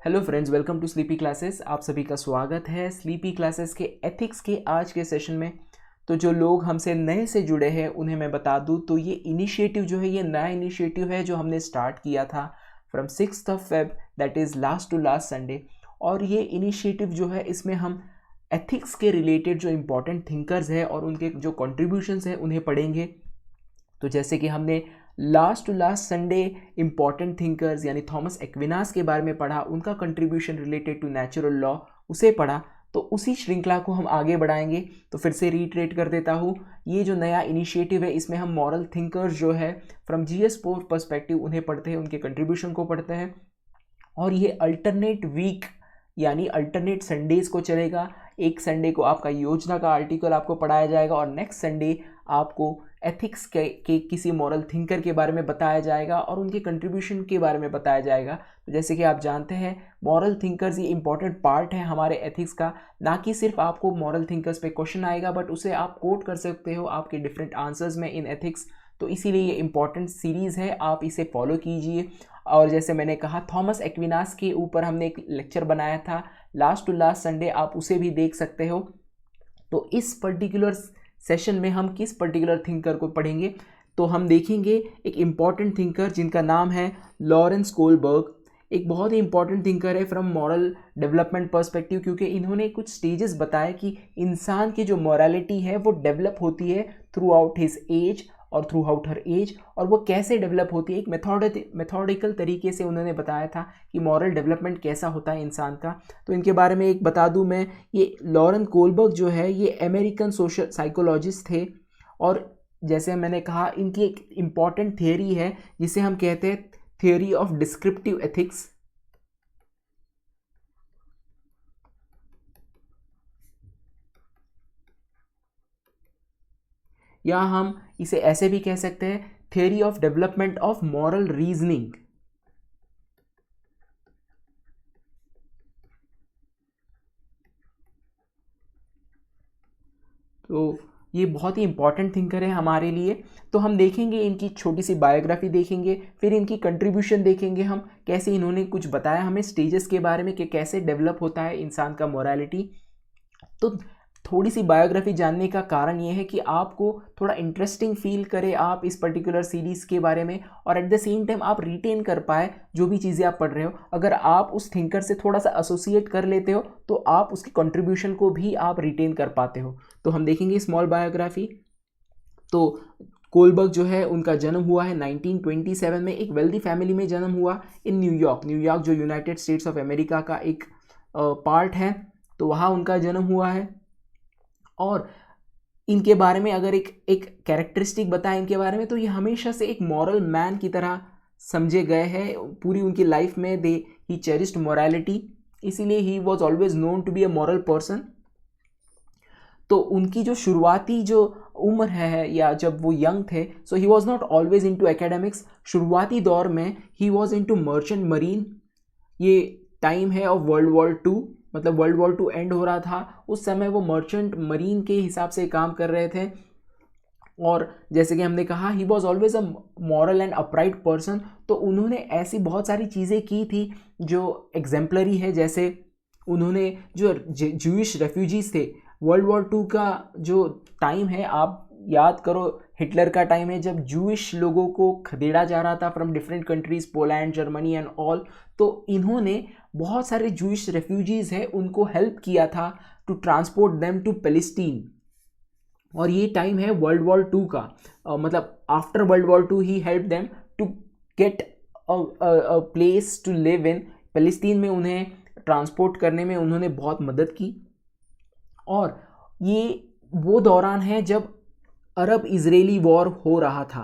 Hello friends, welcome to sleepy classes. आप सभी का स्वागत है स्लीपी क्लासेस के एथिक्स के आज के सेशन में। तो जो लोग हमसे नए से जुड़े हैं उन्हें मैं बता दूं तो ये इनिशिएटिव जो है ये नया इनिशिएटिव है जो हमने स्टार्ट किया था from 6 Feb, that is last to last Sunday. और ये इनिशिएटिव जो है इसमें हम एथिक्स के रिलेटेड जो इम्पोर्टेंट थिंकर्स हैं और उनके जो कॉन्ट्रीब्यूशंस हैं उन्हें पढ़ेंगे। तो जैसे कि हमने last to last Sunday important thinkers यानी थॉमस एक्विनास के बारे में पढ़ा, उनका contribution related to natural law उसे पढ़ा, तो उसी श्रृंखला को हम आगे बढ़ाएंगे। तो फिर से रीट्रेट कर देता हूँ, ये जो नया इनिशिएटिव है इसमें हम मॉरल थिंकर्स जो है फ्रॉम GS4 पर्सपेक्टिव उन्हें पढ़ते हैं, उनके कंट्रीब्यूशन को पढ़ते हैं। और ये अल्टरनेट वीक यानी अल्टरनेट संडेज को चलेगा। एक संडे को आपका योजना का आर्टिकल आपको पढ़ाया जाएगा और नेक्स्ट संडे आपको एथिक्स के किसी मॉरल थिंकर के बारे में बताया जाएगा और उनके कंट्रीब्यूशन के बारे में बताया जाएगा। तो जैसे कि आप जानते हैं मॉरल थिंकर्स ये इंपॉर्टेंट पार्ट है हमारे एथिक्स का। ना कि सिर्फ आपको मॉरल थिंकर्स पे क्वेश्चन आएगा बट उसे आप कोट कर सकते हो आपके डिफरेंट आंसर्स में इन एथिक्स। तो इसीलिए ये इंपॉर्टेंट सीरीज़ है, आप इसे फॉलो कीजिए। और जैसे मैंने कहा थॉमस एक्विनास के ऊपर हमने एक लेक्चर बनाया था लास्ट टू लास्ट संडे, आप उसे भी देख सकते हो। तो इस पर्टिकुलर सेशन में हम किस पर्टिकुलर थिंकर को पढ़ेंगे, तो हम देखेंगे एक इम्पॉर्टेंट थिंकर जिनका नाम है लॉरेंस कोलबर्ग। एक बहुत ही इंपॉर्टेंट थिंकर है फ्रॉम मॉरल डेवलपमेंट पर्सपेक्टिव, क्योंकि इन्होंने कुछ स्टेजेस बताए कि इंसान की जो मॉरलिटी है वो डेवलप होती है थ्रू आउट हिज एज और थ्रू आउट हर एज, और वो कैसे डेवलप होती है एक मेथोडिकल तरीके से उन्होंने बताया था कि मॉरल डेवलपमेंट कैसा होता है इंसान का। तो इनके बारे में एक बता दूं मैं, ये लॉरेंस कोलबर्ग जो है ये अमेरिकन सोशल साइकोलॉजिस्ट थे। और जैसे मैंने कहा इनकी एक इम्पॉर्टेंट थियरी है जिसे हम कहते हैं थियरी ऑफ डिस्क्रिप्टिव एथिक्स। या हम इसे ऐसे भी कह सकते हैं theory of development of moral reasoning. तो ये बहुत ही इंपॉर्टेंट थिंकर है हमारे लिए। तो हम देखेंगे इनकी छोटी सी बायोग्राफी देखेंगे, फिर इनकी कंट्रीब्यूशन देखेंगे हम कैसे इन्होंने कुछ बताया हमें स्टेजेस के बारे में कि कैसे डेवलप होता है इंसान का मोरालिटी। तो थोड़ी सी बायोग्राफी जानने का कारण ये है कि आपको थोड़ा इंटरेस्टिंग फील करे आप इस पर्टिकुलर सीरीज़ के बारे में, और एट द सेम टाइम आप रिटेन कर पाए जो भी चीज़ें आप पढ़ रहे हो। अगर आप उस थिंकर से थोड़ा सा एसोसिएट कर लेते हो तो आप उसकी कंट्रीब्यूशन को भी आप रिटेन कर पाते हो। तो हम देखेंगे स्मॉल बायोग्राफी। तो कोलबर्ग जो है उनका जन्म हुआ है 1927 में, एक वेल्दी फैमिली में जन्म हुआ इन न्यूयॉर्क जो यूनाइटेड स्टेट्स ऑफ अमेरिका का एक पार्ट है। तो वहाँ उनका जन्म हुआ है। और इनके बारे में अगर एक कैरेक्टरिस्टिक बताएं इनके बारे में, तो ये हमेशा से एक मॉरल मैन की तरह समझे गए हैं। पूरी उनकी लाइफ में दे ही चेरिस्ड मोरालिटी, इसीलिए he was always known to be a moral person. तो उनकी जो शुरुआती जो उम्र है या जब वो यंग थे, so he was not always into academics. शुरुआती दौर में he was into merchant marine. ये टाइम है ऑफ वर्ल्ड वॉर 2, मतलब वर्ल्ड वॉर 2 एंड हो रहा था उस समय वो मर्चेंट मरीन के हिसाब से काम कर रहे थे। और जैसे कि हमने कहा ही was always a moral and upright person. तो उन्होंने ऐसी बहुत सारी चीज़ें की थी जो एग्जेम्पलरी है। जैसे उन्होंने जो जूइश रेफ्यूजीज थे, वर्ल्ड वॉर 2 का जो टाइम है आप याद करो, हिटलर का टाइम है जब जूइश लोगों को खदेड़ा जा रहा था from different countries, Poland, Germany and all. तो इन्होंने बहुत सारे जूइश रेफ्यूजीज हैं उनको हेल्प किया था to transport them to Palestine. और ये टाइम है वर्ल्ड वॉर 2 का, मतलब after world war 2 he help them to get place to live in. Palestine में उन्हें ट्रांसपोर्ट करने में उन्होंने बहुत मदद की। और ये वो दौरान है जब अरब इजरायली वॉर हो रहा था,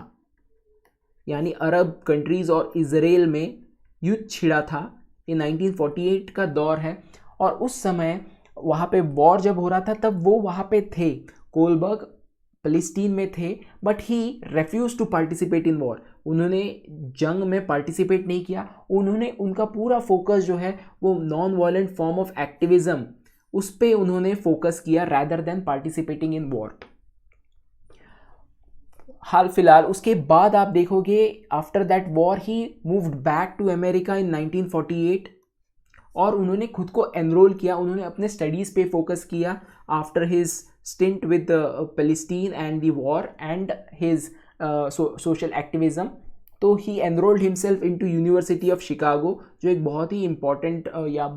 यानी अरब कंट्रीज़ और इजराइल में युद्ध छिड़ा था। ये 1948 का दौर है। और उस समय वहाँ पे वॉर जब हो रहा था तब वो वहाँ पे थे, कोलबर्ग फ़लस्तीन में थे, but he refuse to participate in war. उन्होंने जंग में पार्टिसिपेट नहीं किया। उन्होंने उनका पूरा फोकस जो है वो non violent form of activism उस पर उन्होंने फोकस किया rather than participating in war. हाल फिलहाल उसके बाद आप देखोगे after that war he moved back to America in 1948। और उन्होंने खुद को एनरोल किया, उन्होंने अपने स्टडीज़ पे फोकस किया after his stint with Palestine and the war and his social activism. तो he enrolled himself into University of Chicago, जो एक बहुत ही इम्पॉर्टेंट या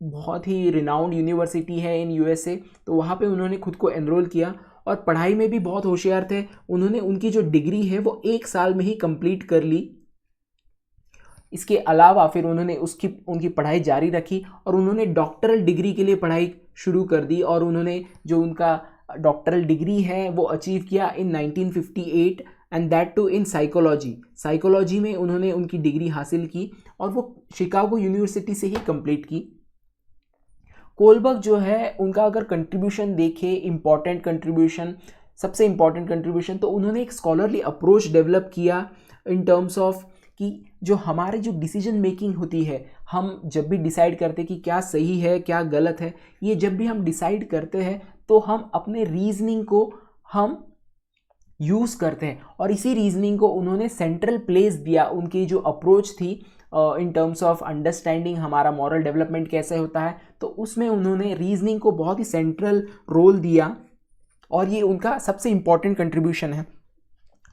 बहुत ही रिनाउंड यूनिवर्सिटी है इन यूएसए। तो वहाँ पे उन्होंने खुद को एनरोल किया और पढ़ाई में भी बहुत होशियार थे। उन्होंने उनकी जो डिग्री है वो 1 साल में ही कंप्लीट कर ली। इसके अलावा फिर उन्होंने उनकी पढ़ाई जारी रखी और उन्होंने डॉक्टरल डिग्री के लिए पढ़ाई शुरू कर दी और उन्होंने जो उनका डॉक्टरल डिग्री है वो अचीव किया in 1958 and that too in psychology में उन्होंने उनकी डिग्री हासिल की और वो शिकागो यूनिवर्सिटी से ही कंप्लीट की। कोलबर्ग जो है उनका अगर कंट्रीब्यूशन देखें, इम्पॉर्टेंट कंट्रीब्यूशन, सबसे इम्पॉर्टेंट कंट्रीब्यूशन, तो उन्होंने एक स्कॉलरली अप्रोच डेवलप किया इन टर्म्स ऑफ कि जो हमारे जो डिसीजन मेकिंग होती है, हम जब भी डिसाइड करते हैं कि क्या सही है क्या गलत है, ये जब भी हम डिसाइड करते हैं तो हम अपने रीजनिंग को हम यूज़ करते हैं और इसी रीजनिंग को उन्होंने सेंट्रल प्लेस दिया। उनकी जो अप्रोच थी इन टर्म्स ऑफ अंडरस्टैंडिंग हमारा मॉरल डेवलपमेंट कैसे होता है, तो उसमें उन्होंने रीजनिंग को बहुत ही सेंट्रल रोल दिया और ये उनका सबसे इम्पॉर्टेंट कंट्रीब्यूशन है।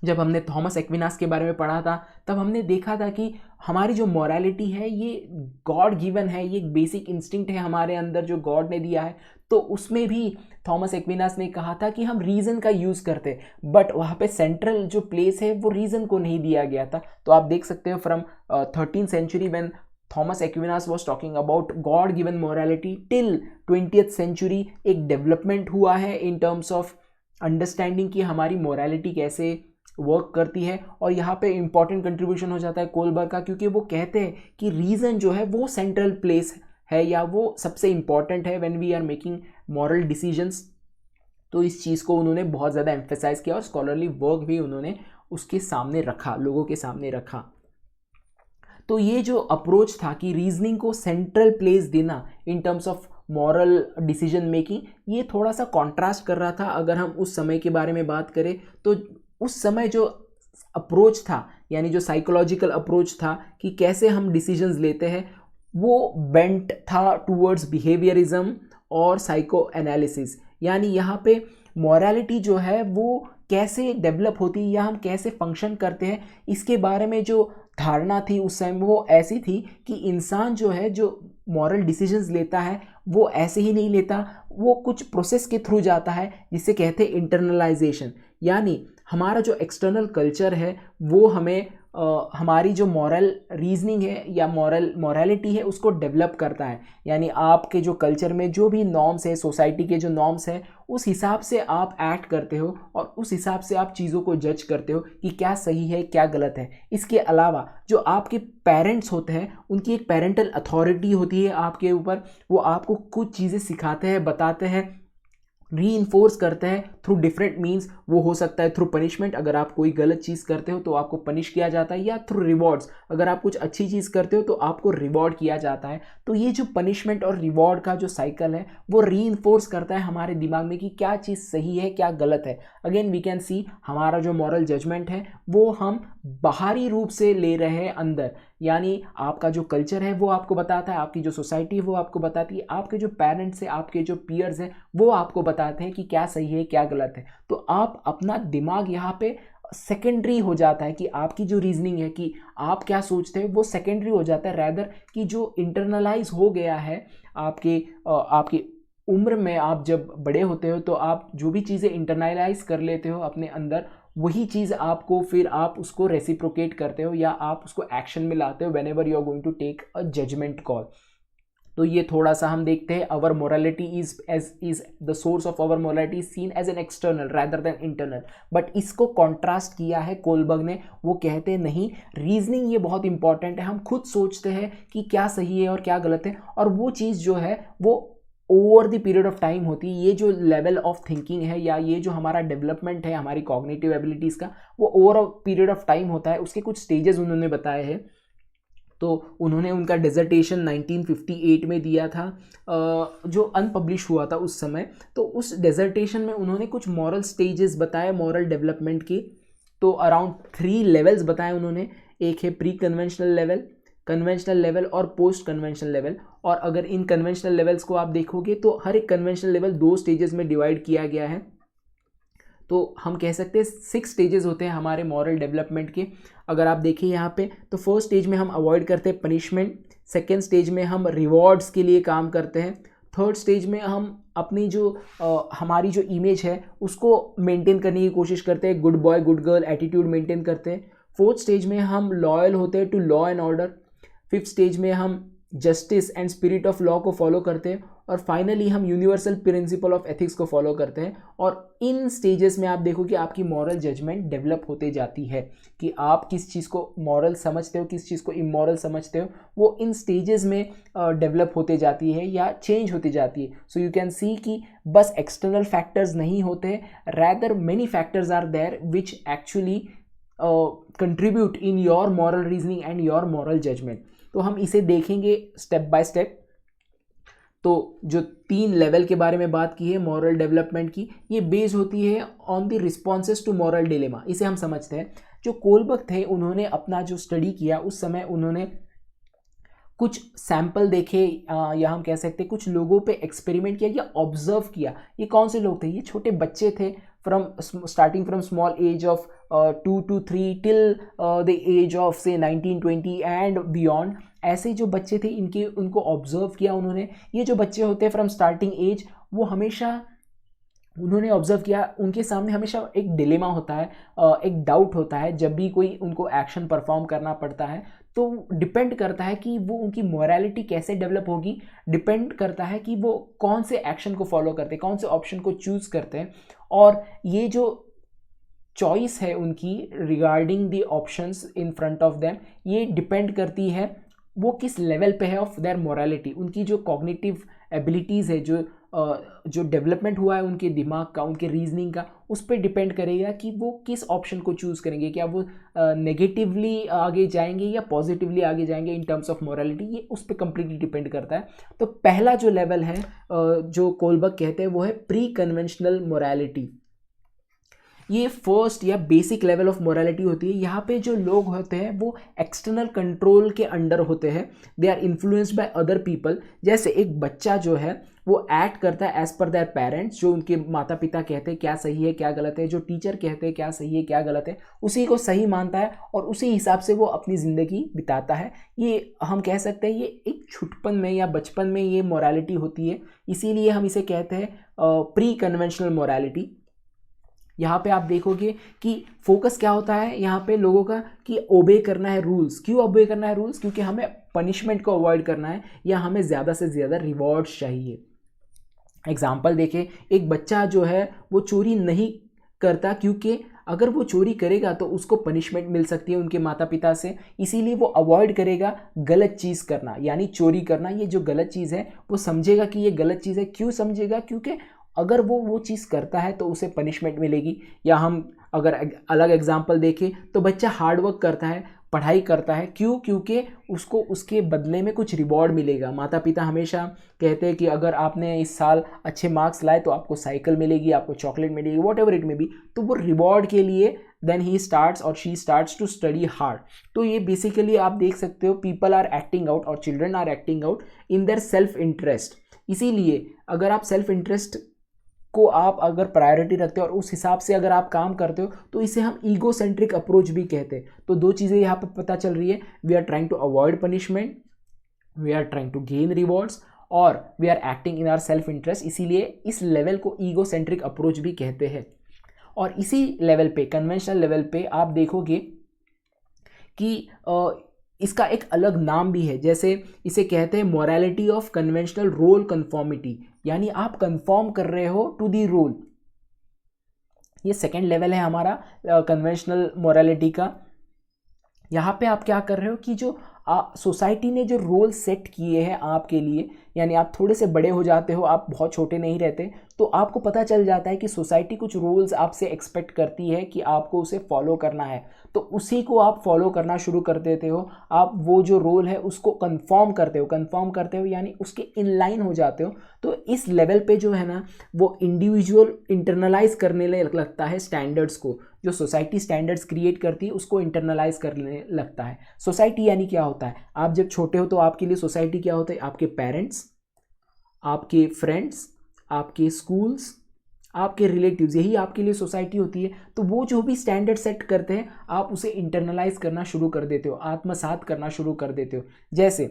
जब हमने थॉमस एक्विनास के बारे में पढ़ा था तब हमने देखा था कि हमारी जो मॉरलिटी है ये गॉड गिवन है, ये एक बेसिक इंस्टिंक्ट है हमारे अंदर जो गॉड ने दिया है। तो उसमें भी थॉमस एक्विनास ने कहा था कि हम रीज़न का यूज़ करते, बट वहाँ पे सेंट्रल जो प्लेस है वो रीज़न को नहीं दिया गया था। तो आप देख सकते हो from 13th century when Thomas Aquinas was talking about God given morality till 20th century एक डेवलपमेंट हुआ है इन टर्म्स ऑफ अंडरस्टैंडिंग कि हमारी मॉरलिटी कैसे वर्क करती है। और यहाँ पे इंपॉर्टेंट कंट्रीब्यूशन हो जाता है कोलबर्ग का, क्योंकि वो कहते हैं कि रीज़न जो है वो सेंट्रल प्लेस है या वो सबसे इम्पॉर्टेंट है when we are making moral decisions. तो इस चीज़ को उन्होंने बहुत ज़्यादा एम्फेसाइज किया और स्कॉलरली वर्क भी उन्होंने उसके सामने रखा, लोगों के सामने रखा। तो ये जो अप्रोच था कि रीजनिंग को सेंट्रल प्लेस देना in terms of moral decision making, ये थोड़ा सा कॉन्ट्रास्ट कर रहा था। अगर हम उस समय के बारे में बात करें तो उस समय जो अप्रोच था यानी जो साइकोलॉजिकल अप्रोच था कि कैसे हम डिसीजंस लेते हैं, वो बेंट था टूवर्ड्स बिहेवियरिज्म और साइको एनालिसिस। यानी यहाँ पे मॉरलिटी जो है वो कैसे डेवलप होती है या हम कैसे फंक्शन करते हैं, इसके बारे में जो धारणा थी उस समय वो ऐसी थी कि इंसान जो है जो मॉरल डिसीजंस लेता है वो ऐसे ही नहीं लेता, वो कुछ प्रोसेस के थ्रू जाता है जिसे कहते हैं इंटरनलाइजेशन। यानी हमारा जो एक्सटर्नल कल्चर है वो हमें हमारी जो मॉरल रीजनिंग है या मॉरलिटी है उसको डेवलप करता है। यानी आपके जो कल्चर में जो भी नॉर्म्स है, सोसाइटी के जो नॉर्म्स है, उस हिसाब से आप एक्ट करते हो और उस हिसाब से आप चीज़ों को जज करते हो कि क्या सही है क्या गलत है। इसके अलावा जो आपके पेरेंट्स होते हैं उनकी एक पेरेंटल अथॉरिटी होती है आपके ऊपर, वो आपको कुछ चीज़ें सिखाते हैं, बताते हैं, रीइंफोर्स करते हैं थ्रू डिफरेंट मीन्स। वो हो सकता है थ्रू पनिशमेंट, अगर आप कोई गलत चीज़ करते हो तो आपको पनिश किया जाता है, या थ्रू रिवॉर्ड्स, अगर आप कुछ अच्छी चीज़ करते हो तो आपको रिवॉर्ड किया जाता है। तो ये जो पनिशमेंट और रिवॉर्ड का जो साइकिल है वो रीइंफोर्स करता है हमारे दिमाग में कि क्या चीज़ सही है क्या गलत है। अगेन वी कैन सी हमारा जो मॉरल जजमेंट है वो हम बाहरी रूप से ले रहे हैं अंदर, यानी आपका जो कल्चर है वो आपको बताता है, आपकी जो सोसाइटी है वो आपको बताती है, आपके जो पेरेंट्स हैं, आपके जो पीयर्स हैं वो आपको बताते हैं कि क्या सही है क्या गलत है। तो आप अपना दिमाग यहाँ पे सेकेंडरी हो जाता है कि आपकी जो रीजनिंग है कि आप क्या सोचते हैं वो सेकेंडरी हो जाता है, रैदर कि जो इंटरनलाइज हो गया है आपकी उम्र में। आप जब बड़े होते हो तो आप जो भी चीज़ें इंटरनलाइज कर लेते हो अपने अंदर, वही चीज़ आपको फिर आप उसको रेसिप्रोकेट करते हो या आप उसको एक्शन में लाते हो whenever you are going to take a judgement call. तो ये थोड़ा सा हम देखते हैं, our morality is the source of our morality is seen as an external rather than internal. But इसको कॉन्ट्रास्ट किया है कोलबर्ग ने, वो कहते हैं नहीं, रीजनिंग ये बहुत इंपॉर्टेंट है, हम खुद सोचते हैं कि क्या सही है और क्या गलत है, और वो चीज़ जो है वो over the period of time होती है। ये जो लेवल ऑफ थिंकिंग है या ये जो हमारा डेवलपमेंट है हमारी कॉग्निटिव एबिलिटीज़ का, वो ओवर पीरियड ऑफ टाइम होता है। उसके कुछ स्टेजेस उन्होंने बताए हैं। तो उन्होंने उनका डिसर्टेशन 1958 में दिया था जो अनपब्लिश हुआ था उस समय। तो उस डिसर्टेशन में उन्होंने कुछ मॉरल स्टेजेस बताए मॉरल डेवलपमेंट की। तो अराउंड 3 लेवल्स बताए उन्होंने। एक है pre conventional level, conventional level और पोस्ट कन्वेंशनल लेवल। और अगर इन कन्वेंशनल लेवल्स को आप देखोगे तो हर एक कन्वेंशनल लेवल 2 स्टेजेस में डिवाइड किया गया है। तो हम कह सकते हैं 6 स्टेजेस होते हैं हमारे मॉरल डेवलपमेंट के। अगर आप देखिए यहाँ पे तो फर्स्ट स्टेज में हम अवॉइड करते हैं पनिशमेंट, सेकेंड स्टेज में हम रिवॉर्ड्स के लिए काम करते हैं, थर्ड स्टेज में हम अपनी जो हमारी जो इमेज है उसको मेंटेन करने की कोशिश करते हैं, good boy good girl attitude maintain करते हैं, फोर्थ स्टेज में हम लॉयल होते हैं to law and order, fifth stage में हम justice and spirit of law को फॉलो करते हैं, और फाइनली हम यूनिवर्सल प्रिंसिपल ऑफ एथिक्स को फॉलो करते हैं। और इन स्टेजेस में आप देखो कि आपकी मॉरल जजमेंट डेवलप होते जाती है कि आप किस चीज़ को मॉरल समझते हो, किस चीज़ को इमोरल समझते हो, वो इन स्टेजेस में डेवलप होते जाती है या चेंज होती जाती है। सो यू कैन सी कि बस एक्सटर्नल फैक्टर्स नहीं होते, rather many factors are there which actually contribute in your moral reasoning and your moral judgement. तो हम इसे देखेंगे स्टेप बाय स्टेप। तो जो 3 लेवल के बारे में बात की है मॉरल डेवलपमेंट की, ये बेस्ड होती है on the responses to moral dilemma. इसे हम समझते हैं। जो कोलबर्ग थे उन्होंने अपना जो स्टडी किया उस समय उन्होंने कुछ सैंपल देखे या हम कह सकते हैं कुछ लोगों पे एक्सपेरिमेंट किया या ऑब्जर्व किया। ये कौन से लोग थे? ये छोटे बच्चे थे starting from small age of 2 to 3 till the age of से 19-20 एंड बियॉन्ड। ऐसे जो बच्चे थे उनको ऑब्जर्व किया उन्होंने। ये जो बच्चे होते हैं फ्रॉम स्टार्टिंग एज, वो हमेशा उन्होंने ऑब्जर्व किया उनके सामने हमेशा एक डिलेमा होता है, एक डाउट होता है जब भी कोई उनको एक्शन परफॉर्म करना पड़ता है। तो डिपेंड करता है कि वो उनकी मोरालिटी कैसे डेवलप होगी, डिपेंड करता है कि वो कौन से एक्शन को फॉलो करते हैं, कौन से ऑप्शन को चूज करते हैं। और ये जो चॉइस है उनकी regarding the options in front of them, ये डिपेंड करती है वो किस लेवल पे है ऑफ देयर मोरालिटी। उनकी जो कॉग्निटिव एबिलिटीज़ है, जो डेवलपमेंट हुआ है उनके दिमाग का, उनके रीजनिंग का, उस पर डिपेंड करेगा कि वो किस ऑप्शन को चूज़ करेंगे। क्या वो नेगेटिवली आगे जाएंगे या पॉजिटिवली आगे जाएंगे इन टर्म्स ऑफ मोरालिटी, ये उस पर कंप्लीटली डिपेंड करता है। तो पहला जो लेवल है जो कोलबर्ग कहते हैं वो है प्री कन्वेंशनल मोरालिटी। ये फर्स्ट या बेसिक लेवल ऑफ मोरालिटी होती है। यहाँ पे जो लोग होते हैं वो एक्सटर्नल कंट्रोल के अंडर होते हैं, they are influenced by other people. जैसे एक बच्चा जो है वो एक्ट करता है एज पर देयर पेरेंट्स, जो उनके माता पिता कहते हैं क्या सही है क्या गलत है, जो टीचर कहते हैं क्या सही है क्या गलत है, उसी को सही मानता है और उसी हिसाब से वो अपनी ज़िंदगी बिताता है। ये हम कह सकते हैं ये एक छुटपन में या बचपन में ये मोरालिटी होती है, इसीलिए हम इसे कहते हैं प्री कन्वेंशनल मोरालिटी। यहाँ पे आप देखोगे कि फोकस क्या होता है यहाँ पे लोगों का कि ओबे करना है रूल्स। क्यों ओबे करना है रूल्स? क्योंकि हमें पनिशमेंट को अवॉइड करना है या हमें ज़्यादा से ज़्यादा रिवॉर्ड्स चाहिए। एग्जाम्पल देखें, एक बच्चा जो है वो चोरी नहीं करता क्योंकि अगर वो चोरी करेगा तो उसको पनिशमेंट मिल सकती है उनके माता पिता से, इसीलिए वो अवॉइड करेगा गलत चीज़ करना, यानी चोरी करना। ये जो गलत चीज़ है वो समझेगा कि ये गलत चीज़ है। क्यों समझेगा? क्योंकि अगर वो चीज़ करता है तो उसे पनिशमेंट मिलेगी। या हम अगर अलग एग्जाम्पल देखें तो बच्चा हार्डवर्क करता है, पढ़ाई करता है, क्यों? क्योंकि उसको उसके बदले में कुछ रिवॉर्ड मिलेगा। माता पिता हमेशा कहते हैं कि अगर आपने इस साल अच्छे मार्क्स लाए तो आपको साइकिल मिलेगी, आपको चॉकलेट मिलेगी, whatever it may be. तो वो रिवॉर्ड के लिए देन ही स्टार्ट्स और she starts to study hard. तो ये बेसिकली आप देख सकते हो पीपल आर एक्टिंग आउट और children are acting out in their self interest. इसीलिए अगर आप सेल्फ इंटरेस्ट को आप अगर प्रायोरिटी रखते हो और उस हिसाब से अगर आप काम करते हो तो इसे हम ईगो सेंट्रिक अप्रोच भी कहते हैं। तो 2 चीज़ें यहाँ पर पता चल रही है, we are trying to avoid punishment, we are trying to gain rewards, और we are acting in our self interest. इसीलिए इस लेवल को ईगो सेंट्रिक अप्रोच भी कहते हैं। और इसी लेवल पे, कन्वेंशनल लेवल पे, आप देखोगे कि इसका एक अलग नाम भी है। जैसे इसे कहते हैं morality of conventional role conformity, यानी आप कन्फॉर्म कर रहे हो टू दी रोल। ये सेकेंड लेवल है हमारा कन्वेंशनल मोरालिटी का। यहाँ पे आप क्या कर रहे हो कि जो सोसाइटी ने जो रोल सेट किए हैं आपके लिए, यानी आप थोड़े से बड़े हो जाते हो, आप बहुत छोटे नहीं रहते, तो आपको पता चल जाता है कि सोसाइटी कुछ रूल्स आपसे एक्सपेक्ट करती है कि आपको उसे फॉलो करना है, तो उसी को आप फॉलो करना शुरू कर देते हो। आप वो जो रोल है उसको कंफर्म करते हो यानी उसके इन लाइन हो जाते हो। तो इस लेवल पे जो है ना, वो इंडिविजुअल इंटरनलाइज करने लगता है स्टैंडर्ड्स को, जो सोसाइटी स्टैंडर्ड्स क्रिएट करती है उसको इंटरनलाइज करने लगता है। सोसाइटी यानी क्या होता है, आप जब छोटे हो तो आपके लिए सोसाइटी क्या होता है, आपके पेरेंट्स, आपके फ्रेंड्स, आपके स्कूल्स, आपके रिलेटिव्स, यही आपके लिए सोसाइटी होती है। तो वो जो भी स्टैंडर्ड सेट करते हैं आप उसे इंटरनलाइज करना शुरू कर देते हो, आत्मसात करना शुरू कर देते हो। जैसे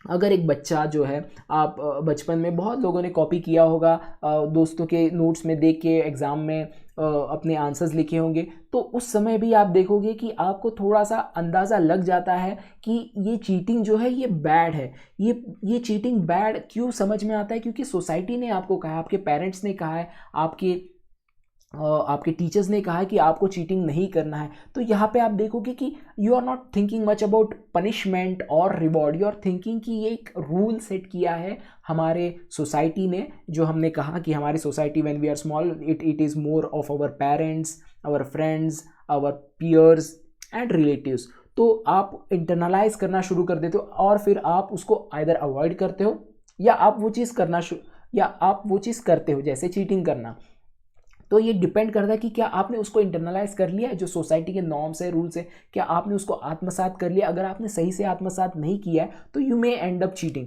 अगर एक बच्चा जो है, आप बचपन में बहुत लोगों ने कॉपी किया होगा, दोस्तों के नोट्स में देख के एग्ज़ाम में अपने आंसर्स लिखे होंगे, तो उस समय भी आप देखोगे कि आपको थोड़ा सा अंदाज़ा लग जाता है कि ये चीटिंग जो है ये बैड है। ये चीटिंग बैड क्यों समझ में आता है, क्योंकि सोसाइटी ने आपको कहा है, आपके पेरेंट्स ने कहा है, आपके टीचर्स ने कहा है कि आपको चीटिंग नहीं करना है। तो यहाँ पे आप देखोगे कि you are not thinking much about punishment और रिवॉर्ड, यू आर थिंकिंग कि ये एक रूल सेट किया है हमारे सोसाइटी ने, जो हमने कहा कि हमारी society when we are small it is more of our parents, our friends, our peers and relatives. तो आप इंटरनलाइज करना शुरू कर देते हो और फिर आप उसको आइदर अवॉइड करते हो या आप वो चीज़ करते हो, जैसे चीटिंग करना। तो ये डिपेंड करता है कि क्या आपने उसको इंटरनलाइज कर लिया है, जो सोसाइटी के नॉर्म्स है, रूल्स है, क्या आपने उसको आत्मसात कर लिया। अगर आपने सही से आत्मसात नहीं किया है तो you may and up cheating.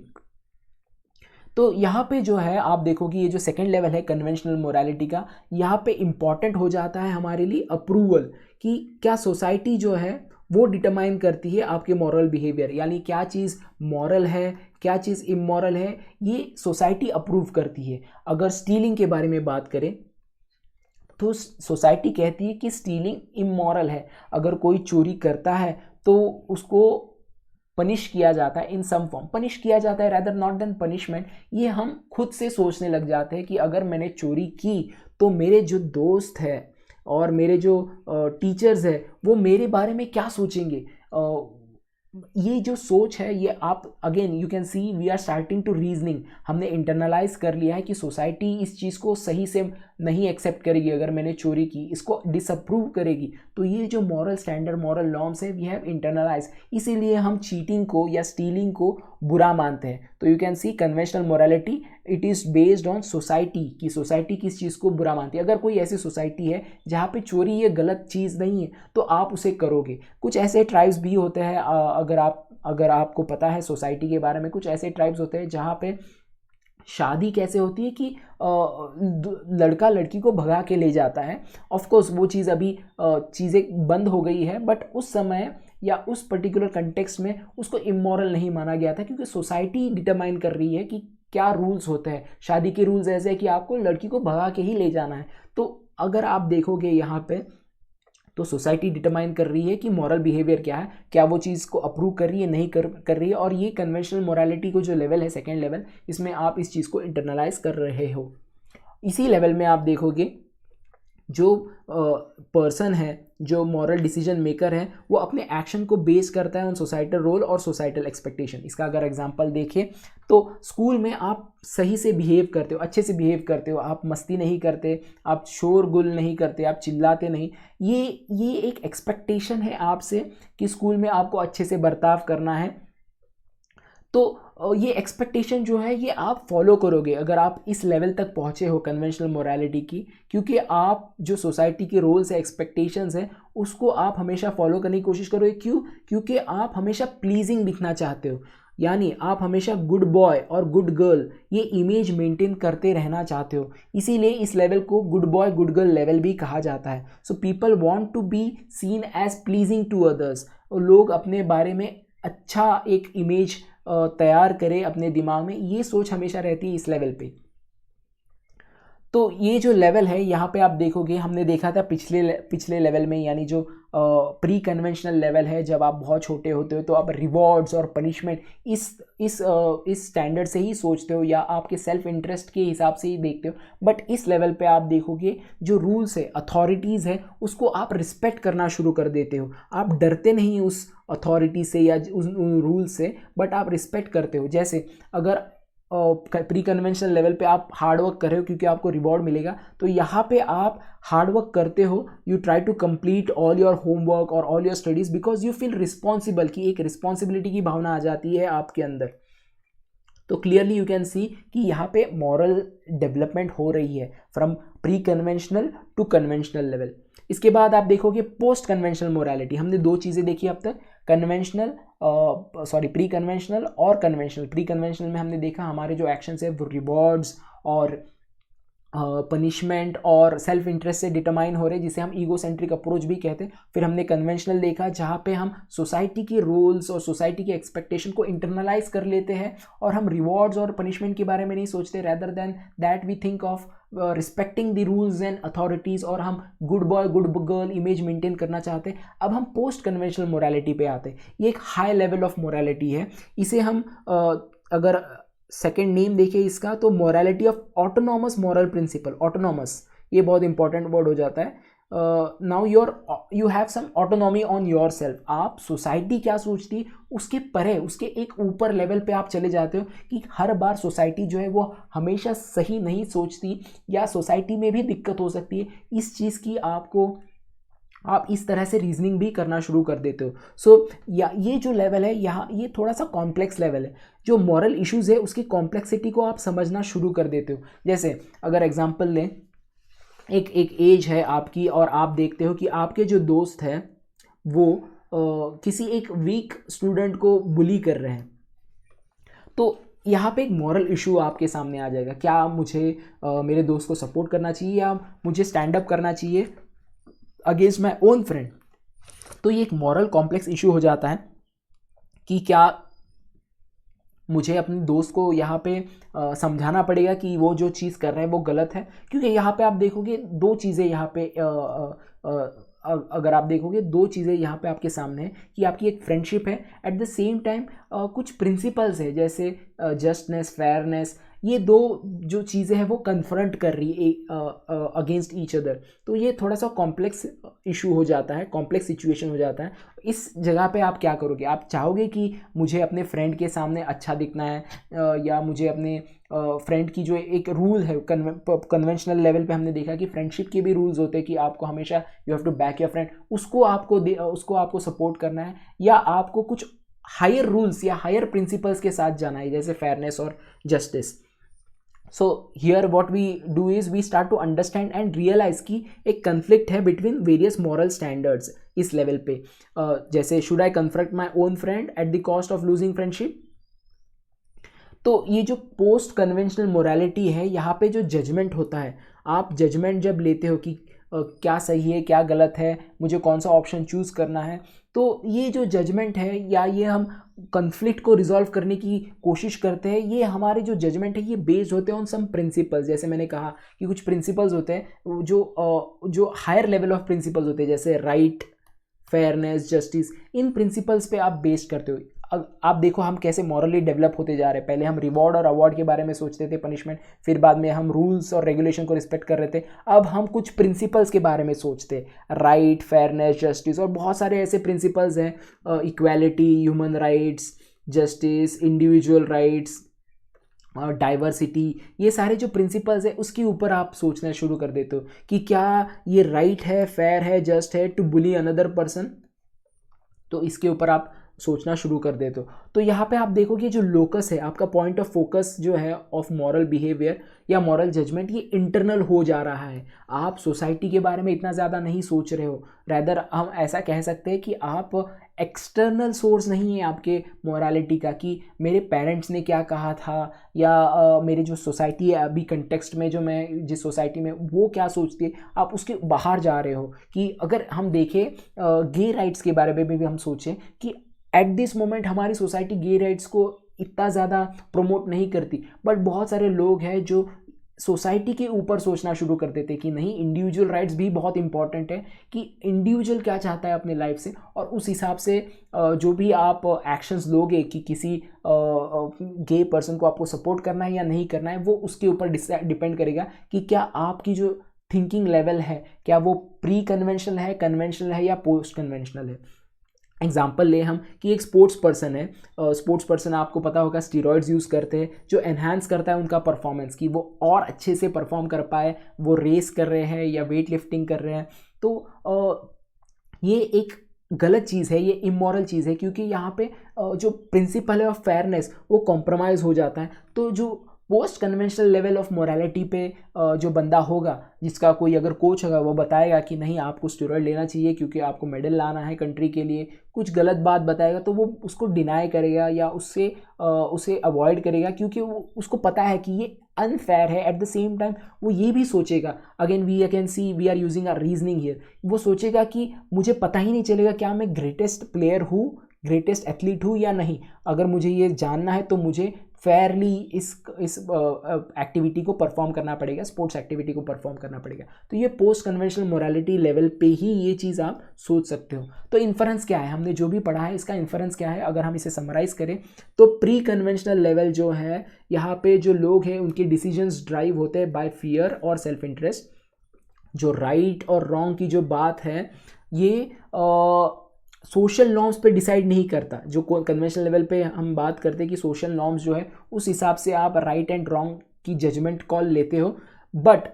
तो यहाँ पे जो है आप देखोगे, ये जो सेकंड लेवल है कन्वेंशनल मोरालिटी का, यहाँ पे इंपॉर्टेंट हो जाता है हमारे लिए अप्रूवल, कि क्या सोसाइटी जो है वो डिटरमाइन करती है आपके मॉरल बिहेवियर, यानी क्या चीज़ मॉरल है, क्या चीज़ इमोरल है, ये सोसाइटी अप्रूव करती है। अगर स्टीलिंग के बारे में बात करें तो सोसाइटी कहती है कि स्टीलिंग इमोरल है। अगर कोई चोरी करता है तो उसको पनिश किया जाता है, इन सम फॉर्म पनिश किया जाता है, रैदर नॉट देन पनिशमेंट। ये हम खुद से सोचने लग जाते हैं कि अगर मैंने चोरी की तो मेरे जो दोस्त है और मेरे जो टीचर्स है वो मेरे बारे में क्या सोचेंगे। ये जो सोच है, ये आप again you can see we are starting to reasoning, हमने इंटरनलाइज कर लिया है कि सोसाइटी इस चीज़ को सही से नहीं एक्सेप्ट करेगी। अगर मैंने चोरी की, इसको डिसअप्रूव करेगी। तो ये जो मॉरल स्टैंडर्ड, मॉरल नॉर्म्स है, वी हैव इंटरनलाइज, इसीलिए हम चीटिंग को या स्टीलिंग को बुरा मानते हैं। तो you can C conventional morality it is based on society, कि सोसाइटी किस चीज़ को बुरा मानती है। अगर कोई ऐसी सोसाइटी है जहाँ पे चोरी ये गलत चीज़ नहीं है तो आप उसे करोगे। कुछ ऐसे ट्राइब्स भी होते हैं, अगर आपको पता है सोसाइटी के बारे में, कुछ ऐसे ट्राइब्स होते हैं जहाँ पे शादी कैसे होती है कि लड़का लड़की को भगा के ले जाता है। ऑफ कोर्स वो चीज़ अभी चीज़ें बंद हो गई है, बट उस समय या उस पर्टिकुलर कंटेक्स्ट में उसको इमोरल नहीं माना गया था, क्योंकि सोसाइटी डिटरमाइन कर रही है कि क्या रूल्स होते हैं। शादी के रूल्स ऐसे है कि आपको लड़की को भगा के ही ले जाना है। तो अगर आप देखोगे यहाँ पे, तो सोसाइटी डिटरमाइन कर रही है कि मॉरल बिहेवियर क्या है, क्या वो चीज़ को अप्रूव कर रही है, नहीं कर रही है। और ये कन्वेंशनल मोरालिटी को जो लेवल है, सेकेंड लेवल, इसमें आप इस चीज़ को इंटरनलाइज कर रहे हो। इसी लेवल में आप देखोगे जो पर्सन है, जो मॉरल डिसीजन मेकर है, वो अपने एक्शन को बेस करता है ऑन सोसाइटल रोल और सोसाइटल एक्सपेक्टेशन। इसका अगर एग्जांपल देखें तो स्कूल में आप सही से बिहेव करते हो, अच्छे से बिहेव करते हो, आप मस्ती नहीं करते, आप शोरगुल नहीं करते, आप चिल्लाते नहीं। ये एक एक्सपेक्टेशन है आपसे कि स्कूल में आपको अच्छे से बर्ताव करना है। तो ये एक्सपेक्टेशन जो है ये आप फॉलो करोगे अगर आप इस लेवल तक पहुँचे हो कन्वेंशनल मोरालिटी की, क्योंकि आप जो सोसाइटी के रोल्स है, एक्सपेक्टेशंस है, उसको आप हमेशा फॉलो करने की कोशिश करोगे। क्यों? क्योंकि आप हमेशा प्लीजिंग दिखना चाहते हो, यानी आप हमेशा गुड बॉय और गुड गर्ल ये इमेज मेंटेन करते रहना चाहते हो। इसीलिए इस लेवल को good boy good girl level भी कहा जाता है। So people want to be seen as pleasing to others. लोग अपने बारे में अच्छा एक इमेज तैयार करें अपने दिमाग में, ये सोच हमेशा रहती है इस लेवल पे। तो ये जो लेवल है यहाँ पे आप देखोगे, हमने देखा था पिछले लेवल में, यानी जो प्री कन्वेंशनल लेवल है, जब आप बहुत छोटे होते हो तो आप रिवॉर्ड्स और पनिशमेंट इस स्टैंडर्ड से ही सोचते हो या आपके सेल्फ इंटरेस्ट के हिसाब से ही देखते हो। बट इस लेवल पे आप देखोगे जो रूल्स है, अथॉरिटीज़ है, उसको आप रिस्पेक्ट करना शुरू कर देते हो। आप डरते नहीं उस अथॉरिटी से या उन रूल्स से, बट आप रिस्पेक्ट करते हो। जैसे अगर प्री कन्वेंशनल लेवल पे आप हार्ड वर्क कर रहे हो क्योंकि आपको रिवॉर्ड मिलेगा, तो यहाँ पे आप हार्ड वर्क करते हो, you try to complete all your homework और all your studies because you feel responsible, की एक रिस्पॉन्सिबिलिटी की भावना आ जाती है आपके अंदर। तो क्लियरली यू कैन सी कि यहाँ पे मॉरल डेवलपमेंट हो रही है from pre conventional to conventional level. इसके बाद आप देखोगे पोस्ट कन्वेंशनल मोरालिटी। हमने दो चीज़ें देखी अब तक, कन्वेंशनल प्री कन्वेंशनल और कन्वेंशनल। प्री कन्वेंशनल में हमने देखा हमारे जो एक्शंस है वो रिवॉर्ड्स और पनिशमेंट और सेल्फ इंटरेस्ट से डिटरमाइन हो रहे, जिसे हम ईगोसेंट्रिक अप्रोच भी कहते हैं। फिर हमने कन्वेंशनल देखा जहाँ पे हम सोसाइटी के रूल्स और सोसाइटी के एक्सपेक्टेशन को इंटरनलाइज कर लेते हैं और हम रिवॉर्ड्स और पनिशमेंट के बारे में नहीं सोचते, rather than that we think of respecting the rules and authorities, और हम good boy good girl image maintain करना चाहते हैं। अब हम पोस्ट कन्वेंशनल मोरालिटी पे आते हैं। ये एक हाई लेवल ऑफ मोरालिटी है। इसे हम अगर सेकेंड नेम देखें इसका तो morality of autonomous moral principle. Autonomous ये बहुत इंपॉर्टेंट वर्ड हो जाता है। Now you have some autonomy on yourself. आप सोसाइटी क्या सोचती उसके परे, उसके एक ऊपर लेवल पे आप चले जाते हो कि हर बार सोसाइटी जो है वो हमेशा सही नहीं सोचती या सोसाइटी में भी दिक्कत हो सकती है। इस चीज़ की आप इस तरह से रीजनिंग भी करना शुरू कर देते हो। सो या ये जो लेवल है यहाँ, ये थोड़ा सा कॉम्प्लेक्स लेवल है। जो मॉरल इश्यूज़ है उसकी कॉम्प्लेक्सिटी को आप समझना शुरू कर देते हो। जैसे अगर एग्जांपल लें, एक एज है आपकी और आप देखते हो कि आपके जो दोस्त हैं वो किसी एक वीक स्टूडेंट को बुली कर रहे हैं, तो यहाँ पे एक मॉरल इशू आपके सामने आ जाएगा। क्या मुझे मेरे दोस्त को सपोर्ट करना चाहिए या मुझे स्टैंड अप करना चाहिए अगेंस्ट माई ओन फ्रेंड? तो ये एक मॉरल कॉम्प्लेक्स इशू हो जाता है कि क्या मुझे अपने दोस्त को यहाँ पे समझाना पड़ेगा कि वो जो चीज़ कर रहे हैं वो गलत है। क्योंकि यहाँ पे आप देखोगे दो चीज़ें यहाँ पे अगर आप देखोगे दो चीज़ें यहाँ पे आपके सामने है कि आपकी एक फ्रेंडशिप है, एट द सेम टाइम कुछ प्रिंसिपल्स है जैसे जस्टनेस, फेयरनेस। ये दो जो चीज़ें हैं वो कन्फ्रंट कर रही है अगेंस्ट ईच अदर। तो ये थोड़ा सा कॉम्प्लेक्स इशू हो जाता है, कॉम्प्लेक्स सिचुएशन हो जाता है। इस जगह पे आप क्या करोगे? आप चाहोगे कि मुझे अपने फ्रेंड के सामने अच्छा दिखना है, या मुझे अपने फ्रेंड की जो एक रूल है कन्वेंशनल लेवल पे हमने देखा कि फ्रेंडशिप के भी रूल्स होते हैं कि आपको हमेशा you have to back your friend, उसको आपको सपोर्ट करना है, या आपको कुछ हायर रूल्स या हायर प्रिंसिपल्स के साथ जाना है जैसे फेयरनेस और justice. So here what we do is we start to understand and realise कि एक कन्फ्लिक्ट है बिटवीन वेरियस मॉरल स्टैंडर्ड्स इस लेवल पे। जैसे should I confront my own friend at the cost of losing friendship? तो ये जो post conventional morality है, यहाँ पे जो जजमेंट होता है, आप जजमेंट जब लेते हो कि क्या सही है क्या गलत है, मुझे कौन सा ऑप्शन चूज़ करना है, तो ये जो जजमेंट है या ये हम कन्फ्लिक्ट को रिजॉल्व करने की कोशिश करते हैं, ये हमारे जो जजमेंट है ये बेस्ड होते हैं ऑन सम प्रिंसिपल्स। जैसे मैंने कहा कि कुछ प्रिंसिपल्स होते हैं जो हायर लेवल ऑफ प्रिंसिपल्स होते हैं, जैसे राइट, फेयरनेस, जस्टिस। इन प्रिंसिपल्स पे आप बेस्ड करते हो। आप देखो हम कैसे मॉरली डेवलप होते जा रहे हैं। पहले हम रिवॉर्ड और अवार्ड के बारे में सोचते थे, पनिशमेंट, फिर बाद में हम रूल्स और रेगुलेशन को रिस्पेक्ट कर रहे थे। अब हम कुछ प्रिंसिपल्स के बारे में सोचते, राइट, फेयरनेस, जस्टिस, और बहुत सारे ऐसे प्रिंसिपल्स हैं, equality, human rights, justice, individual rights, diversity. ये सारे जो प्रिंसिपल्स है उसके ऊपर आप सोचना शुरू कर देते हो कि क्या ये राइट है, फेयर है, जस्ट है टू बुली अनदर पर्सन। तो इसके ऊपर आप सोचना शुरू कर देते हो। तो यहाँ पे आप देखोगे जो लोकस है, आपका पॉइंट ऑफ फोकस जो है ऑफ मॉरल बिहेवियर या मॉरल जजमेंट, ये इंटरनल हो जा रहा है। आप सोसाइटी के बारे में इतना ज़्यादा नहीं सोच रहे हो, रैदर हम ऐसा कह सकते हैं कि आप एक्सटर्नल सोर्स नहीं है आपके मोरालिटी का कि मेरे पेरेंट्स ने क्या कहा था, या मेरी जो सोसाइटी है अभी कंटेक्स्ट में, जो मैं जिस सोसाइटी में वो क्या सोचती है, आप उसके बाहर जा रहे हो। कि अगर हम देखें गे राइट्स के बारे में भी हम सोचें कि एट दिस मोमेंट हमारी सोसाइटी गे राइट्स को इतना ज़्यादा प्रमोट नहीं करती, बट बहुत सारे लोग हैं जो सोसाइटी के ऊपर सोचना शुरू कर देते कि नहीं, इंडिविजुअल राइट्स भी बहुत इंपॉर्टेंट है कि इंडिविजुअल क्या चाहता है अपने लाइफ से, और उस हिसाब से जो भी आप एक्शंस लोगे कि किसी गे पर्सन को आपको सपोर्ट करना है या नहीं करना है, वो उसके ऊपर डिपेंड करेगा कि क्या आपकी जो थिंकिंग लेवल है क्या वो प्री कन्वेंशनल है, कन्वेंशनल है या पोस्ट कन्वेंशनल है। एग्जाम्पल ले हम कि एक स्पोर्ट्स पर्सन है, स्पोर्ट्स पर्सन आपको पता होगा स्टीरॉयड्स यूज़ करते हैं जो एनहांस करता है उनका परफॉर्मेंस, कि वो और अच्छे से परफॉर्म कर पाए, वो रेस कर रहे हैं या वेट लिफ्टिंग कर रहे हैं। तो ये एक गलत चीज़ है, ये इमोरल चीज़ है, क्योंकि यहाँ पे जो प्रिंसिपल है ऑफ फेयरनेस वो कॉम्प्रोमाइज़ हो जाता है। तो जो post conventional level of morality पे जो बंदा होगा, जिसका कोई अगर कोच होगा, वो बताएगा कि नहीं आपको स्टेरॉइड लेना चाहिए क्योंकि आपको मेडल लाना है कंट्री के लिए, कुछ गलत बात बताएगा, तो वो उसको डिनाई करेगा या उसे अवॉइड करेगा, क्योंकि वो उसको पता है कि ये अनफेयर है। एट द सेम टाइम वो ये भी सोचेगा, again we can see we are using a reasoning here, वो सोचेगा कि मुझे पता ही नहीं चलेगा क्या मैं ग्रेटेस्ट प्लेयर हूँ, ग्रेटेस्ट एथलीट हूँ या नहीं। अगर मुझे ये जानना है तो मुझे फेयरली इस एक्टिविटी को परफॉर्म करना पड़ेगा, स्पोर्ट्स एक्टिविटी को परफॉर्म करना पड़ेगा। तो ये पोस्ट कन्वेंशनल मोरालिटी लेवल पे ही ये चीज़ आप सोच सकते हो। तो इन्फरेंस क्या है, हमने जो भी पढ़ा है इसका इन्फरेंस क्या है, अगर हम इसे समराइज करें तो प्री कन्वेंशनल लेवल जो है, यहाँ पे जो लोग हैं उनके डिसीजंस ड्राइव होते हैं बाय फियर और सेल्फ इंटरेस्ट। जो राइट और रॉन्ग की जो बात है ये सोशल नॉर्म्स पे डिसाइड नहीं करता। जो कन्वेंशनल लेवल पे हम बात करते हैं कि सोशल नॉर्म्स जो है उस हिसाब से आप राइट एंड रॉन्ग की जजमेंट कॉल लेते हो, बट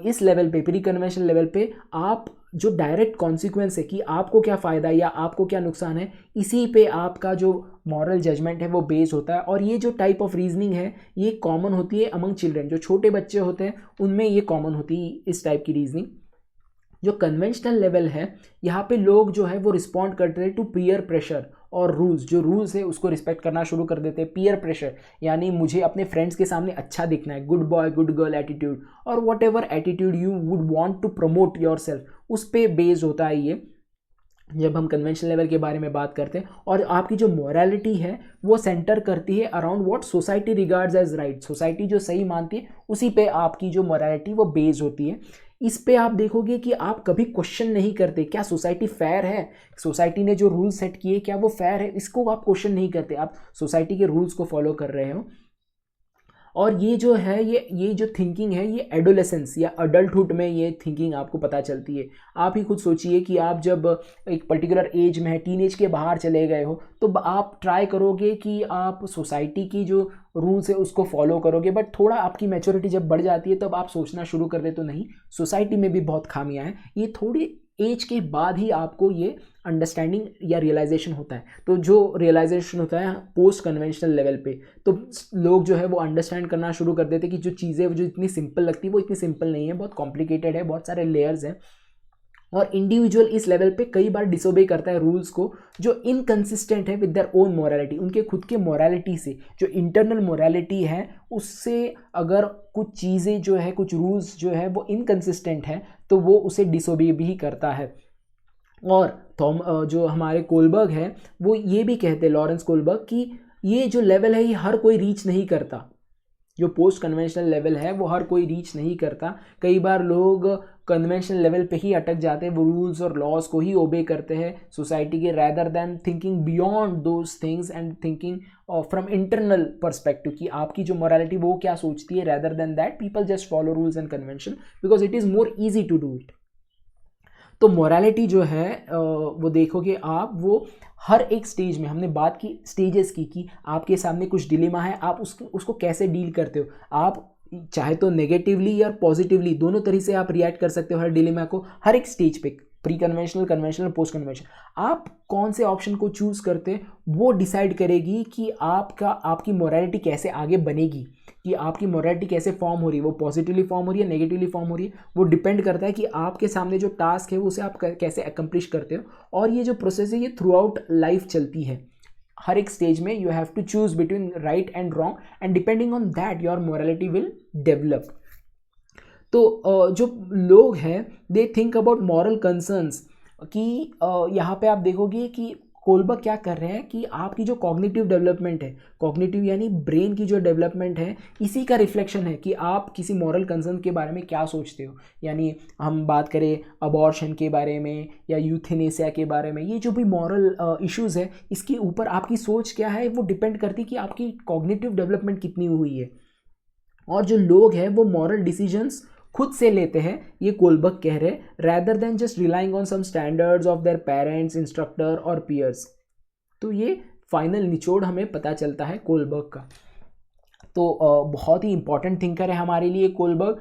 इस लेवल पे, प्री कन्वेंशनल लेवल पे, आप जो डायरेक्ट कॉन्सिक्वेंस है कि आपको क्या फ़ायदा या आपको क्या नुकसान है, इसी पे आपका जो मॉरल जजमेंट है वो बेस होता है। और ये जो टाइप ऑफ रीजनिंग है ये कॉमन होती है अमंग चिल्ड्रन, जो छोटे बच्चे होते हैं उनमें ये कॉमन होती है इस टाइप की रीजनिंग। जो कन्वेंशनल लेवल है यहाँ पे लोग जो है वो रिस्पॉन्ड करते हैं टू पीयर प्रेशर और रूल्स, जो रूल्स है उसको रिस्पेक्ट करना शुरू कर देते हैं। पीयर प्रेशर यानी मुझे अपने फ्रेंड्स के सामने अच्छा दिखना है, good boy good girl attitude, और whatever attitude you would want to promote yourself, उस पर बेस्ड होता है ये, जब हम कन्वेंशनल लेवल के बारे में बात करते हैं। और आपकी जो मोरालिटी है वो सेंटर करती है around what society regards as right, society जो सही मानती है उसी पे आपकी जो मोरालिटी वो बेस्ड होती है। इस पे आप देखोगे कि आप कभी क्वेश्चन नहीं करते क्या सोसाइटी फेयर है, सोसाइटी ने जो रूल सेट किए क्या वो फेयर है, इसको आप क्वेश्चन नहीं करते, आप सोसाइटी के रूल्स को फॉलो कर रहे हो। और ये जो है ये जो थिंकिंग है ये एडोलेसेंस या अडल्टहुड में ये थिंकिंग आपको पता चलती है। आप ही खुद सोचिए कि आप जब एक पर्टिकुलर एज में है, टीनेज के बाहर चले गए हो, तो आप ट्राई करोगे कि आप सोसाइटी की जो रूल्स है उसको फॉलो करोगे, बट थोड़ा आपकी मैच्योरिटी जब बढ़ जाती है तब आप सोचना शुरू कर देते हो नहीं सोसाइटी में भी बहुत खामियां हैं। ये थोड़ी एज के बाद ही आपको ये अंडरस्टैंडिंग या रियलाइजेशन होता है। तो जो रियलाइजेशन होता है पोस्ट कन्वेंशनल लेवल पे, तो लोग जो है वो अंडरस्टैंड करना शुरू कर देते हैं कि जो चीज़ें जो इतनी सिंपल लगती है वो इतनी सिंपल नहीं है, बहुत कॉम्प्लिकेटेड है, बहुत सारे लेयर्स हैं। और इंडिविजुअल इस लेवल पे कई बार डिसोबे करता है रूल्स को जो इनकंसिस्टेंट है विद देयर ओन मोरालिटी, उनके खुद के मोरालिटी से, जो इंटरनल मोरालिटी है उससे अगर कुछ चीज़ें जो है, कुछ रूल्स जो है वो इनकंसिस्टेंट है तो वो उसे डिसोबे भी करता है। और जो हमारे कोलबर्ग है वो ये भी कहते हैं, लॉरेंस कोलबर्ग, कि ये जो लेवल है ये हर कोई रीच नहीं करता, जो पोस्ट कन्वेंशनल लेवल है वो हर कोई रीच नहीं करता। कई बार लोग कन्वेंशनल लेवल पे ही अटक जाते हैं, वो रूल्स और लॉज को ही ओबे करते हैं सोसाइटी के, rather than thinking beyond those things and thinking from internal perspective कि आपकी जो मोरालिटी वो क्या सोचती है, rather than that people just follow rules and convention because it is more easy to do it. तो मोरालिटी जो है वो देखोगे आप, वो हर एक स्टेज में, हमने बात की स्टेजेस की कि आपके सामने कुछ डिलेमा है, आप उसको कैसे डील करते हो। आप चाहे तो नेगेटिवली या पॉजिटिवली दोनों तरह से आप रिएक्ट कर सकते हो हर डिलेमा को, हर एक स्टेज पे, pre conventional, conventional, post conventional. आप कौन से ऑप्शन को चूज़ करते हैं वो डिसाइड करेगी कि आपकी मोरालिटी कैसे आगे बनेगी, कि आपकी मोरालिटी कैसे फॉर्म हो रही है, वो पॉजिटिवली फॉर्म हो रही है, नेगेटिवली फॉर्म हो रही है, वो डिपेंड करता है कि आपके सामने जो टास्क है उसे आप कैसे अकम्प्लिश करते हो। और ये जो प्रोसेस है ये थ्रू आउट लाइफ चलती है, हर एक स्टेज में you have to choose between right and wrong and depending on that your morality will develop. तो जो लोग हैं they think about moral concerns, कि यहाँ पे आप देखोगे कि कोलबर्ग क्या कर रहे हैं कि आपकी जो कॉग्निटिव डेवलपमेंट है, कॉग्निटिव यानी ब्रेन की जो डेवलपमेंट है, इसी का रिफ्लेक्शन है कि आप किसी मॉरल कंसर्न के बारे में क्या सोचते हो। यानी हम बात करें अबॉर्शन के बारे में या यूथेनेसिया के बारे में, ये जो भी मॉरल इश्यूज़ है इसके ऊपर आपकी सोच क्या है वो डिपेंड करती है कि आपकी कॉग्निटिव डेवलपमेंट कितनी हुई है। और जो लोग हैं वो मॉरल डिसीजंस खुद से लेते हैं, ये कोलबर्ग कह रहे, rather than just relying on some standards of their parents, instructor और पीयर्स। तो ये फाइनल निचोड़ हमें पता चलता है कोलबर्ग का। तो बहुत ही इंपॉर्टेंट थिंकर है हमारे लिए कोलबर्ग।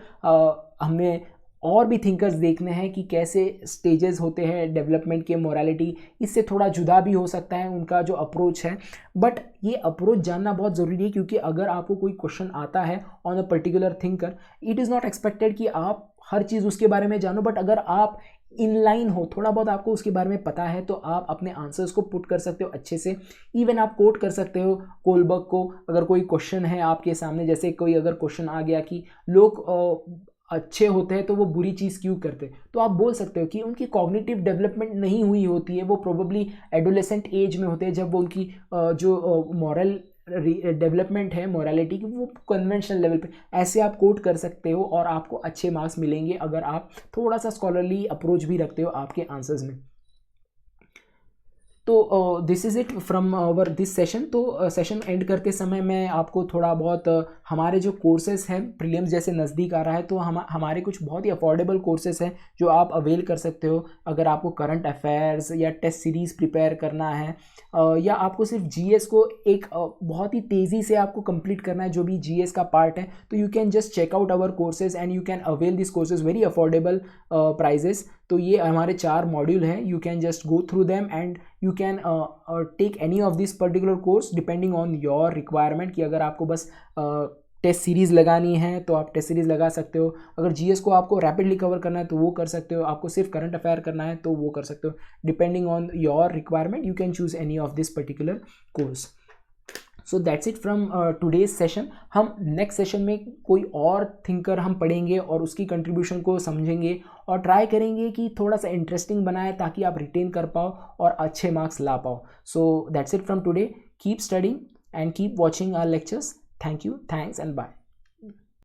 हमें और भी थिंकर्स देखने हैं कि कैसे स्टेजेस होते हैं डेवलपमेंट के, मोरालिटी इससे थोड़ा जुदा भी हो सकता है उनका जो अप्रोच है, बट ये अप्रोच जानना बहुत ज़रूरी है, क्योंकि अगर आपको कोई क्वेश्चन आता है on a particular thinker, it is not expected कि आप हर चीज़ उसके बारे में जानो, बट अगर आप इनलाइन हो, थोड़ा बहुत आपको उसके बारे में पता है, तो आप अपने आंसर्स को पुट कर सकते हो अच्छे से। इवन आप कोट कर सकते हो कोलबर्ग को, अगर कोई क्वेश्चन है आपके सामने, जैसे कोई अगर क्वेश्चन आ गया कि लोग अच्छे होते हैं तो वो बुरी चीज़ क्यों करते, तो आप बोल सकते हो कि उनकी कॉग्निटिव डेवलपमेंट नहीं हुई होती है, वो प्रोबेबली एडोलेसेंट एज में होते हैं, जब वो उनकी जो मॉरल डेवलपमेंट है मोरालिटी की, वो कन्वेंशनल लेवल पे। ऐसे आप कोट कर सकते हो और आपको अच्छे मार्क्स मिलेंगे अगर आप थोड़ा सा स्कॉलरली अप्रोच भी रखते हो आपके आंसर्स में। तो this is it from our this session. तो सेशन एंड करते समय मैं आपको थोड़ा बहुत हमारे जो कोर्सेज हैं, प्रीलिम्स जैसे नज़दीक आ रहा है, तो हमारे कुछ बहुत ही अफोर्डेबल कोर्सेज हैं जो आप अवेल कर सकते हो। अगर आपको करंट अफेयर्स या टेस्ट सीरीज़ प्रिपेयर करना है, या आपको सिर्फ जीएस को एक बहुत ही तेज़ी से आपको कंप्लीट करना है, जो भी जीएस का पार्ट है, तो you can just check out our courses and you can avail this courses very affordable prices. तो ये हमारे 4 मॉड्यूल हैं, you can just go through them and you can take any of this particular course depending on your requirement, कि अगर आपको बस test series लगानी है तो आप टेस्ट सीरीज़ लगा सकते हो, अगर जीएस को आपको रैपिडली कवर करना है तो वो कर सकते हो, आपको सिर्फ करंट अफेयर करना है तो वो कर सकते हो। Depending on your requirement you can choose any of this particular course. So that's it from today's session. हम नेक्स्ट सेशन में कोई और थिंकर हम पढ़ेंगे और उसकी कंट्रीब्यूशन को समझेंगे और ट्राई करेंगे कि थोड़ा सा इंटरेस्टिंग बनाए ताकि आप रिटेन कर पाओ और अच्छे मार्क्स ला पाओ। So that's it from today. Keep studying and keep watching our lectures. Thank you, thanks and bye.